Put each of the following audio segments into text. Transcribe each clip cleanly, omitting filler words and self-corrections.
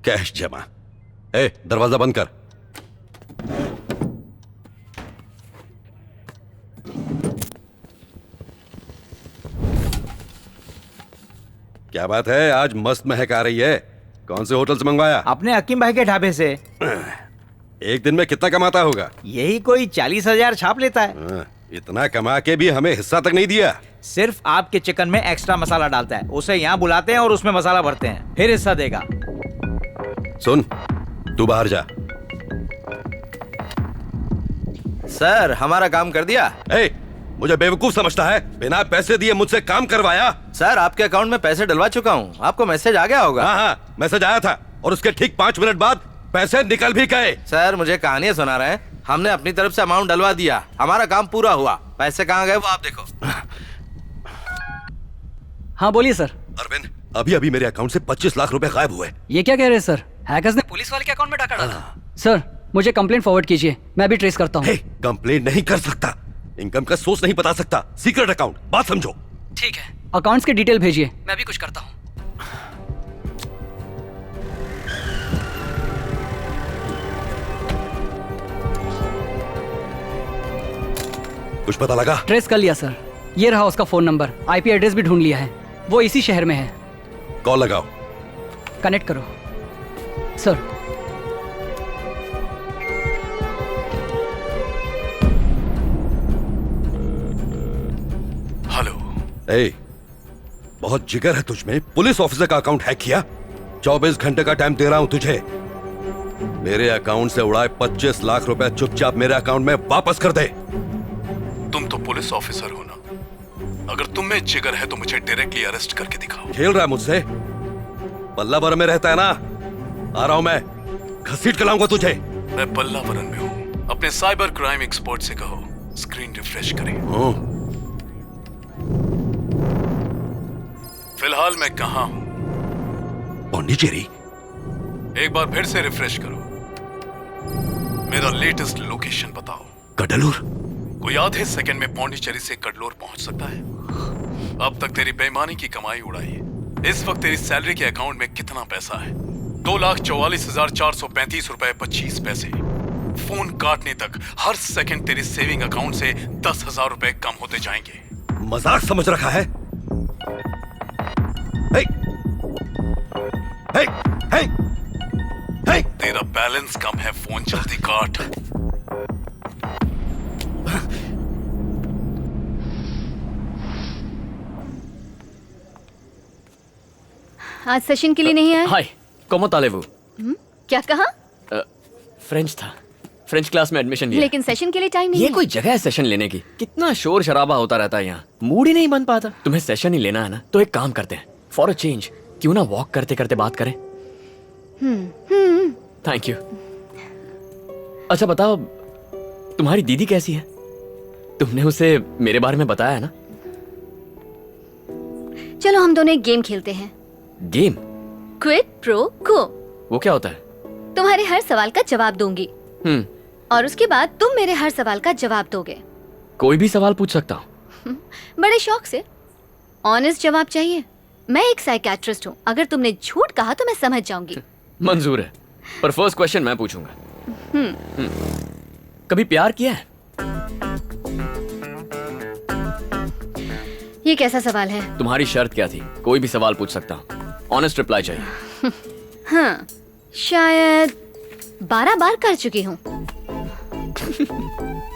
Cash जमा। ए, दरवाजा बंद कर। क्या बात है, आज मस्त महक आ रही है। कौन से होटल से मंगवाया? अपने हकीम भाई के ढाबे से। एक दिन में कितना कमाता होगा? यही कोई 40,000 छाप लेता है। इतना कमा के भी हमें हिस्सा तक नहीं दिया। सिर्फ आपके चिकन में एक्स्ट्रा मसाला डालता है, उसे यहाँ बुलाते हैं और उसमें मसाला भरते हैं, फिर हिस्सा देगा। सुन, तू बाहर जा। सर, हमारा काम कर दिया। मुझे बेवकूफ समझता है? बिना पैसे दिए मुझसे काम करवाया। सर, आपके अकाउंट में पैसे डलवा चुका हूँ, आपको मैसेज आ गया होगा। हाँ, मैसेज आया था और उसके ठीक 5 मिनट बाद पैसे निकल भी गए। सर, मुझे कहानियां सुना रहे हैं। हमने अपनी तरफ से अमाउंट डलवा दिया, हमारा काम पूरा हुआ। पैसे कहाँ गए वो आप देखो। हाँ बोलिए सर। अरविंद, अभी अभी मेरे अकाउंट से 25 लाख रुपए गायब हुए। ये क्या कह रहे हैं सर? हैकर्स ने पुलिस वाले के अकाउंट में डाका डाला। सर, मुझे कंप्लेंट फॉरवर्ड कीजिए, मैं भी ट्रेस करता हूँ। कंप्लेंट नहीं कर सकता, इनकम का सोर्स नहीं बता सकता। सीक्रेट अकाउंट, बात समझो। ठीक है, अकाउंट्स की डिटेल भेजिए, मैं भी कुछ करता हूँ। कुछ पता लगा? ट्रेस कर लिया सर, ये रहा उसका फोन नंबर, आईपी एड्रेस भी ढूंढ लिया है, वो इसी शहर में है। कॉल लगाओ। कनेक्ट करो सर। हेलो। बहुत जिगर है तुझमें, पुलिस ऑफिसर का अकाउंट हैक किया। 24 घंटे का टाइम दे रहा हूं तुझे। मेरे अकाउंट से उड़ाए 25 लाख रुपए चुपचाप मेरे अकाउंट में वापस कर दे। तुम तो पुलिस ऑफिसर हो ना, अगर तुम में जिगर है तो मुझे डायरेक्टली अरेस्ट करके दिखाओ। खेल रहा है मुझसे? पल्लावरम में रहता है ना? आ रहा हूं मैं, घसीट के लाऊंगा तुझे। मैं पल्लावरम में हूँ। अपने साइबर क्राइम एक्सपर्ट से कहो स्क्रीन रिफ्रेश करें। फिलहाल मैं कहाँ हूँ? पौंडीचेरी। एक बार फिर से रिफ्रेश करो, मेरा लेटेस्ट लोकेशन बताओ। कडलूर। कोई आधे सेकंड में पौंडीचेरी से कडलोर पहुंच सकता है? अब तक तेरी बेईमानी की कमाई उड़ाई है। इस वक्त तेरी सैलरी के अकाउंट में कितना पैसा है? 2,44,435 रुपए 25 पैसे। फोन काटने तक हर सेकंड तेरी सेविंग अकाउंट से 10,000 रुपए कम होते जाएंगे। मजाक समझ रखा है? हे! हे! हे! हे! तेरा बैलेंस कम है, फोन जल्दी काट। आज सेशन के लिए नहीं आए? हाय, ¿cómo tal vous? क्या कहा? फ्रेंच था, फ्रेंच क्लास में एडमिशन लिया। लेकिन सेशन के लिए टाइम नहीं ये है। कोई जगह है सेशन लेने की? कितना शोर शराबा होता रहता है यहाँ, मूड ही नहीं बन पाता। तुम्हें सेशन ही लेना है ना, तो एक काम करते हैं, फॉर अ चेंज क्यों ना वॉक करते करते बात करें। Thank you. अच्छा बताओ, तुम्हारी दीदी कैसी है? तुमने उसे मेरे बारे में बताया है ना? चलो हम दोनों एक गेम खेलते हैं। गेम? क्विड प्रो को। वो क्या होता है? तुम्हारे हर सवाल का जवाब दूंगी और उसके बाद तुम मेरे हर सवाल का जवाब दोगे। कोई भी सवाल पूछ सकता हूँ? बड़े शौक से। ऑनेस्ट जवाब चाहिए। मैं एक साइकियाट्रिस्ट हूँ, अगर तुमने झूठ कहा तो मैं समझ जाऊंगी। मंजूर है, पर फर्स्ट क्वेश्चन मैं पूछूंगा। कभी प्यार किया है? ये कैसा सवाल है? तुम्हारी शर्त क्या थी? कोई भी सवाल पूछ सकता हूँ, ऑनेस्ट रिप्लाई चाहिए। हाँ, शायद 12 बार कर चुकी हूँ।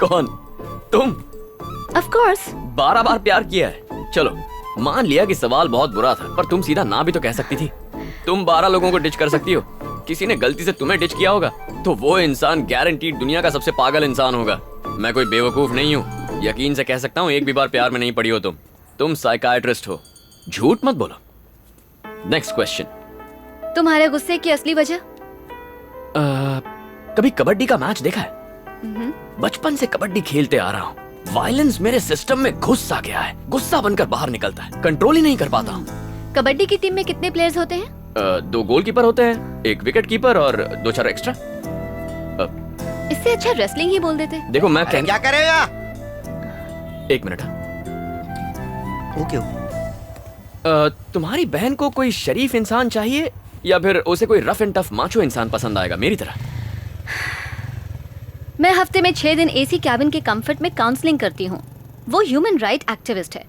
कौन? तुम? Of course. 12 बार प्यार किया है? चलो मान लिया कि सवाल बहुत बुरा था, पर तुम सीधा ना भी तो कह सकती थी। तुम 12 लोगों को डिच कर सकती हो, किसी ने गलती से तुम्हें डिच किया होगा तो वो इंसान गारंटीड दुनिया का सबसे पागल इंसान होगा। मैं कोई बेवकूफ नहीं हूँ, यकीन से कह सकता हूँ एक भी बार प्यार में नहीं पड़ी हो तुम साइकाइट्रिस्ट हो, झूठ मत बोलो। Next question. तुम्हारे गुस्से की असली वजह? कभी कबड्डी का मैच देखा है? बचपन से कबड्डी खेलते आ रहा हूँ, वायलेंस मेरे सिस्टम में घुस आ गया है, गुस्सा बनकर बाहर निकलता है, कंट्रोल ही नहीं कर पाता हूँ। कबड्डी की टीम में कितने प्लेयर्स होते हैं? 2 गोलकीपर होते हैं, 1 विकेट कीपर और 2-4 एक्स्ट्रा। इससे अच्छा रेसलिंग ही बोल देते। देखो मैं क्या करेगा? 1 मिनट। ओके। तुम्हारी बहन को कोई शरीफ इंसान चाहिए या फिर उसे कोई रफ एंड टफ माचो इंसान पसंद आएगा मेरी तरह? मैं हफ्ते में 6 दिन एसी कैबिन के कंफर्ट में काउंसलिंग करती हूँ। वो ह्यूमन राइट एक्टिविस्ट है।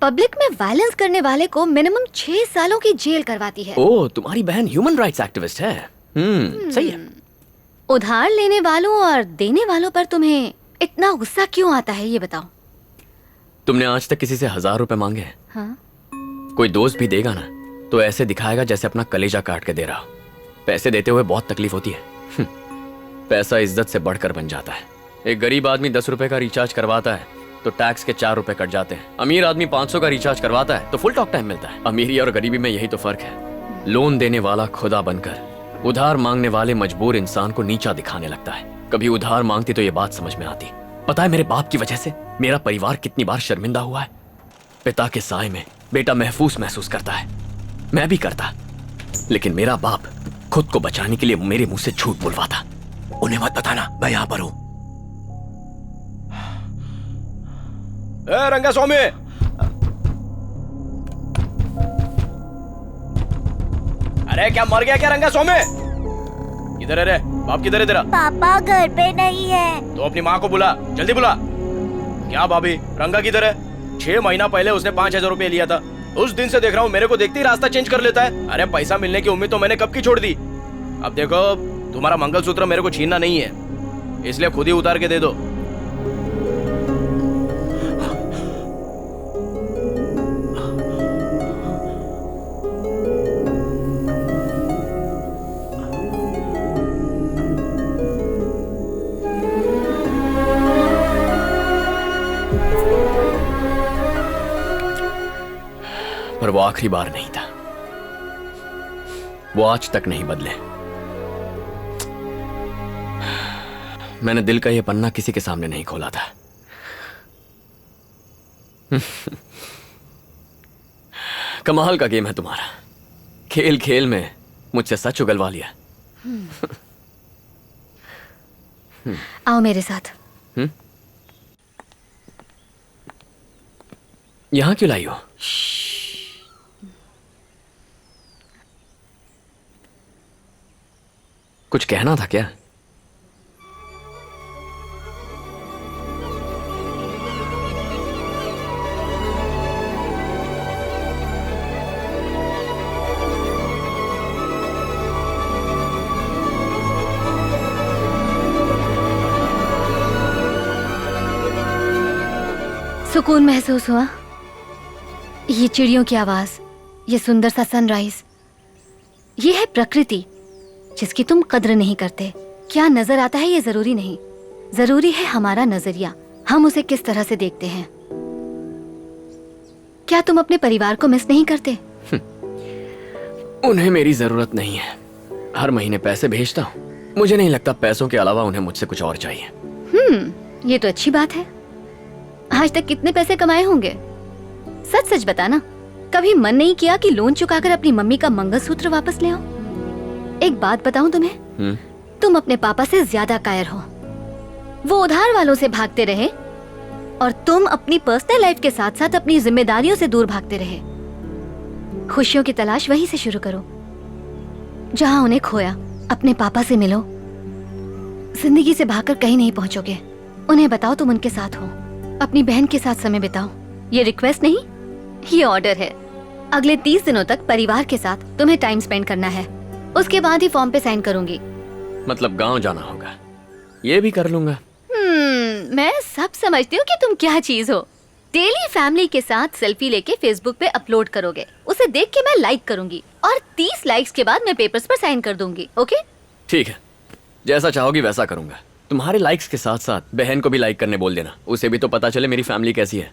पब्लिक में वायलेंस करने वाले को मिनिमम 6 सालों की जेल करवाती है। ओह, तुम्हारी बहन ह्यूमन राइट्स एक्टिविस्ट है। सही है। उधार लेने वालों और देने वालों पर तुम्हें इतना गुस्सा क्यों आता है, ये बताओ। तुमने आज तक किसी से 1000 रुपए मांगे हैं? हाँ? कोई दोस्त भी देगा ना तो ऐसे दिखाएगा जैसे अपना कलेजा काट के दे रहा हो। पैसे देते हुए बहुत तकलीफ होती है। पैसा इज्जत से बढ़कर बन जाता है। एक गरीब आदमी 10 रुपए का रिचार्ज करवाता है तो टैक्स के 4 रुपए कट जाते हैं। अमीर आदमी 500 का रिचार्ज करवाता है तो फुल टॉक टाइम मिलता है। अमीरी और गरीबी में यही तो फर्क है। लोन देने वाला खुदा बनकर उधार मांगने वाले मजबूर इंसान को नीचा दिखाने लगता है। कभी उधार मांगती तो ये बात समझ में आती। पता है मेरे बाप की वजह से मेरा परिवार कितनी बार शर्मिंदा हुआ है। पिता के साए में बेटा महफूज महसूस करता है, मैं भी करता, लेकिन मेरा बाप खुद को बचाने के लिए मेरे मुंह से झूठ बुलवाता। उन्हें मत बताना मैं यहां पर हूं। रंगा स्वामी, अरे क्या मर गया क्या रंगा स्वामी? किधर है रे? बाप किधर है तेरा? पापा घर पे नहीं है। तो अपनी माँ को बुला, जल्दी बुला। क्या भाभी, रंगा किधर है? 6 महीना पहले उसने 5000 रुपए लिया था। उस दिन से देख रहा हूँ मेरे को देखते ही रास्ता चेंज कर लेता है। अरे पैसा मिलने की उम्मीद तो मैंने कब की छोड़ दी। अब देखो, तुम्हारा मंगलसूत्र मेरे को छीनना नहीं है, इसलिए खुद ही उतार के दे दो। पर वो आखिरी बार नहीं था। वो आज तक नहीं बदले। मैंने दिल का ये पन्ना किसी के सामने नहीं खोला था। कमाल का गेम है तुम्हारा। खेल खेल में मुझसे सच उगलवा लिया। आओ मेरे साथ। यहां क्यों लाई हो? कुछ कहना था क्या? सुकून महसूस हुआ? ये चिड़ियों की आवाज, ये सुंदर सा सनराइज, ये है प्रकृति जिसकी तुम कद्र नहीं करते। क्या नजर आता है ये जरूरी नहीं, जरूरी है हमारा नजरिया, हम उसे किस तरह से देखते हैं। क्या तुम अपने परिवार को मिस नहीं करते? उन्हें मेरी जरूरत नहीं है। हर महीने पैसे भेजता हूँ। मुझे नहीं लगता पैसों के अलावा उन्हें मुझसे कुछ और चाहिए। ये तो अच्छी बात है। आज तक कितने पैसे कमाए होंगे? सच सच बताना, कभी मन नहीं किया कि लोन चुकाकर अपनी मम्मी का मंगलसूत्र वापस ले आओ? एक बात बताऊं तुम्हें, तुम अपने पापा से ज्यादा कायर हो। वो उधार वालों से भागते रहे और तुम अपनी पर्सनल लाइफ के साथ साथ अपनी जिम्मेदारियों से दूर भागते रहे। खुशियों की तलाश वहीं से शुरू करो जहां उन्हें खोया। अपने पापा से मिलो। जिंदगी से भागकर कहीं नहीं पहुंचोगे। उन्हें बताओ तुम उनके साथ हो। अपनी बहन के साथ समय बिताओ। ये रिक्वेस्ट नहीं, ये ऑर्डर है। अगले 30 दिनों तक परिवार के साथ तुम्हें टाइम स्पेंड करना है। उसके बाद ही फॉर्म पे साइन करूंगी। मतलब गांव जाना होगा? ये भी कर लूंगा। मैं सब समझती हूँ कि तुम क्या चीज हो। डेली फैमिली के साथ सेल्फी लेके फेसबुक पे अपलोड करोगे, उसे देख के मैं लाइक करूंगी और 30 लाइक्स के बाद मैं पेपर्स पर साइन कर दूंगी। ओके? ठीक है, जैसा चाहोगी वैसा करूंगा। तुम्हारे लाइक्स के साथ साथ बहन को भी लाइक करने बोल देना, उसे भी तो पता चले मेरी फैमिली कैसी है।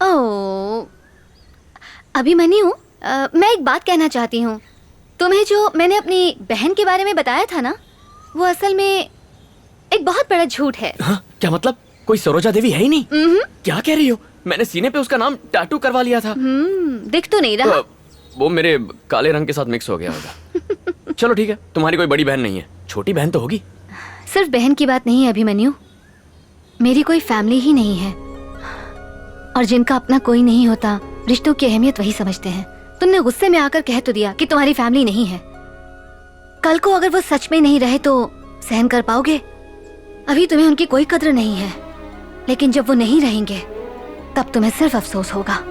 ओह, अभिमन्यु, मैं एक बात कहना चाहती हूँ। तुम्हें जो मैंने अपनी बहन के बारे में बताया था ना, वो असल में एक बहुत बड़ा झूठ है। हाँ? क्या मतलब? कोई सरोजा देवी है ही नहीं? क्या कह रही हो? मैंने सीने पे उसका नाम टैटू करवा लिया था। दिख तो नहीं रहा। वो मेरे काले रंग के साथ मिक्स हो गया होगा। चलो ठीक है, तुम्हारी कोई बड़ी बहन नहीं है, छोटी बहन तो होगी। सिर्फ बहन की बात नहीं है अभिमन्यु, मेरी कोई फैमिली ही नहीं है। और जिनका अपना कोई नहीं होता, रिश्तों की अहमियत वही समझते हैं। तुमने गुस्से में आकर कह तो दिया कि तुम्हारी फैमिली नहीं है, कल को अगर वो सच में नहीं रहे तो सहन कर पाओगे? अभी तुम्हें उनकी कोई कद्र नहीं है, लेकिन जब वो नहीं रहेंगे तब तुम्हें सिर्फ अफसोस होगा।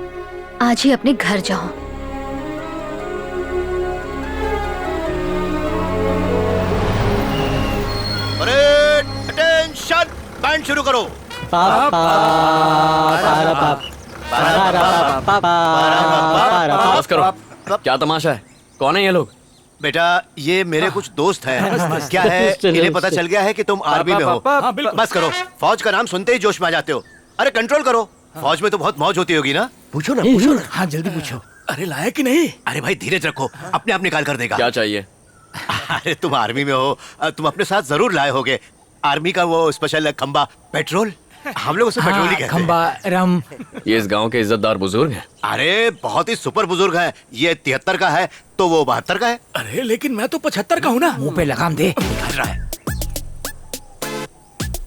आज ही अपने घर जाओ। अरे अटेंशन, बैंड शुरू करो। बस करो, क्या तमाशा है? कौन है ये लोग? बेटा ये मेरे कुछ दोस्त हैं। क्या है, इन्हें पता चल गया है कि तुम आर्मी में हो। बस करो, फौज का नाम सुनते ही जोश में आ जाते हो। अरे कंट्रोल करो, फौज में तो बहुत मौज होती होगी ना। पूछो ना, पूछो ना। हाँ जल्दी पूछो। अरे लाया कि नहीं? अरे भाई धीरज रखो, अपने आप निकाल कर देगा। क्या चाहिए? अरे तुम आर्मी में हो, तुम अपने साथ जरूर लाए होगे आर्मी का वो स्पेशल खंबा पेट्रोल। हम लोग उसे पेट्रोल ही कहते हैं। खंबा रम। ये इस गांव के इज्जतदार बुजुर्ग हैं। अरे बहुत ही सुपर बुजुर्ग है। ये 73 का है तो वो 72 का है। अरे लेकिन मैं तो 75 का हूँ ना। मुंह पे लगाम दे। निकल रहा है।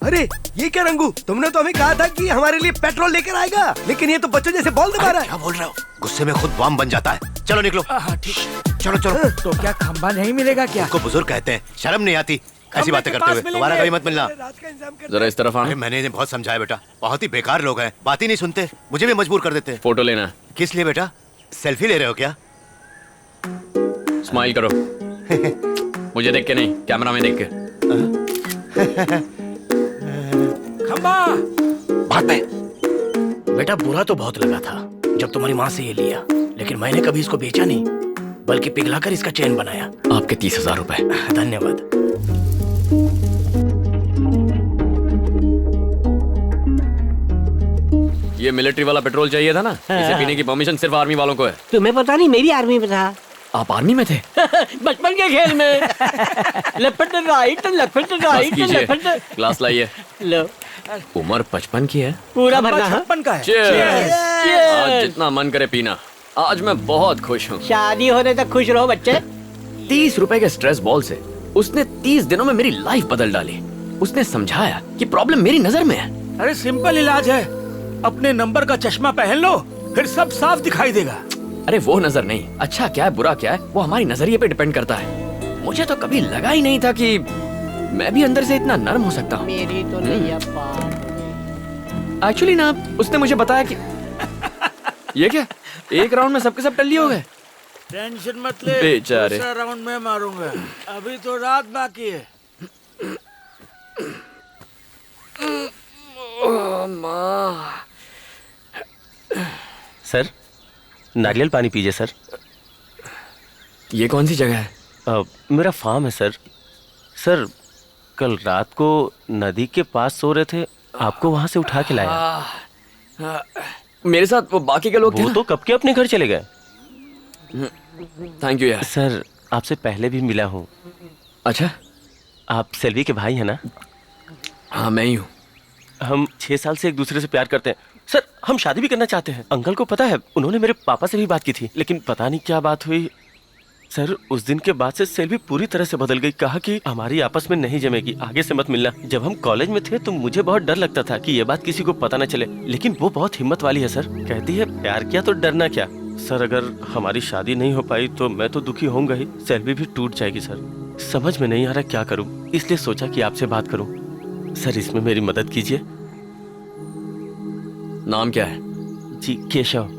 अरे ये क्या रंगू, तुमने तो हमें कहा था कि हमारे लिए पेट्रोल लेकर आएगा, लेकिन ये तो बच्चों जैसे बॉल दबा रहा है। क्या बोल रहे हो? गुस्से में खुद बम बन जाता है। चलो निकलो। ठीक। चलो चलो। तो क्या खंबा नहीं मिलेगा क्या? उसको बुजुर्ग कहते हैं, शर्म नहीं आती ऐसी बातें करते हुए। दोबारा कभी मत मिलना। जरा इस तरफ अरे आना। मैंने इन्हें बहुत समझाया बेटा, बहुत ही बेकार लोग हैं, बात ही नहीं सुनते, मुझे भी मजबूर कर देते हैं। फोटो लेना है। किस लिए बेटा? सेल्फी ले रहे हो क्या? स्माइल करो। मुझे देख के नहीं, कैमरा में देख के। खंबा। बात में बेटा बुरा तो बहुत लगा था जब तुम्हारी माँ से ये लिया, लेकिन मैंने कभी इसको बेचा नहीं, बल्कि पिघलाकर इसका चैन बनाया। आपके 30,000 रुपए। धन्यवाद। ये मिलिट्री वाला पेट्रोल चाहिए था ना? इसे पीने की परमिशन सिर्फ आर्मी वालों को है। तुम्हें पता नहीं, मेरी आर्मी में था। आप आर्मी में थे? बचपन के खेल में। लेफ्ट राइट, लेफ्ट राइट, कीजिए, लेफ्ट। ग्लास लाइए। लो, उम्र 55 की है। पूरा भरना है। 56 का है। Cheers! आज जितना मन करे पीना। आज मैं बहुत खुश हूँ। शादी होने तक खुश रहो बच्चे। 30 रुपए के स्ट्रेस बॉल से उसने 30 दिनों में मेरी लाइफ बदल डाली। उसने समझाया कि प्रॉब्लम मेरी नजर में है। अरे सिंपल इलाज है, अपने नंबर का चश्मा पहन लो, फिर सब साफ दिखाई देगा। अरे वो नजर नहीं, अच्छा क्या है बुरा क्या है वो हमारी नजरिए पे डिपेंड करता है। मुझे तो कभी लगा ही नहीं था कि मैं भी अंदर से इतना नर्म हो सकता हूँ। मेरी तो नहीं है। एक्चुअली ना उसने मुझे बताया कि ये क्या, एक राउंड में सबके सब टल्ली हो गए। टेंशन मत ले, बेचारे। दूसरा राउंड में मारूंगा, अभी तो रात बाकी है। सर नारियल पानी पीजिए सर। ये कौन सी जगह है? मेरा फार्म है सर। सर कल रात को नदी के पास सो रहे थे, आपको वहां से उठा के लाया। मेरे साथ वो बाकी के लोग थे वो ना? तो कब के अपने घर चले गए। थैंक यू यार। सर आपसे पहले भी मिला हूँ। अच्छा, आप सेल्वी के भाई हैं ना? हाँ मैं ही हूँ। हम 6 साल से एक दूसरे से प्यार करते हैं सर। हम शादी भी करना चाहते हैं। अंकल को पता है, उन्होंने मेरे पापा से भी बात की थी, लेकिन पता नहीं क्या बात हुई सर। उस दिन के बाद से सेल्वी पूरी तरह से बदल गई। कहा कि हमारी आपस में नहीं जमेगी, आगे से मत मिलना। जब हम कॉलेज में थे तो मुझे बहुत डर लगता था कि ये बात किसी को पता न चले, लेकिन वो बहुत हिम्मत वाली है सर। कहती है प्यार किया तो डरना क्या। सर अगर हमारी शादी नहीं हो पाई तो मैं तो दुखी होऊंगा ही, सेल्वी भी टूट जाएगी सर। समझ में नहीं आ रहा क्या करूं, इसलिए सोचा कि आपसे बात करूं। सर इसमें मेरी मदद कीजिए। नाम क्या है? जी केशव।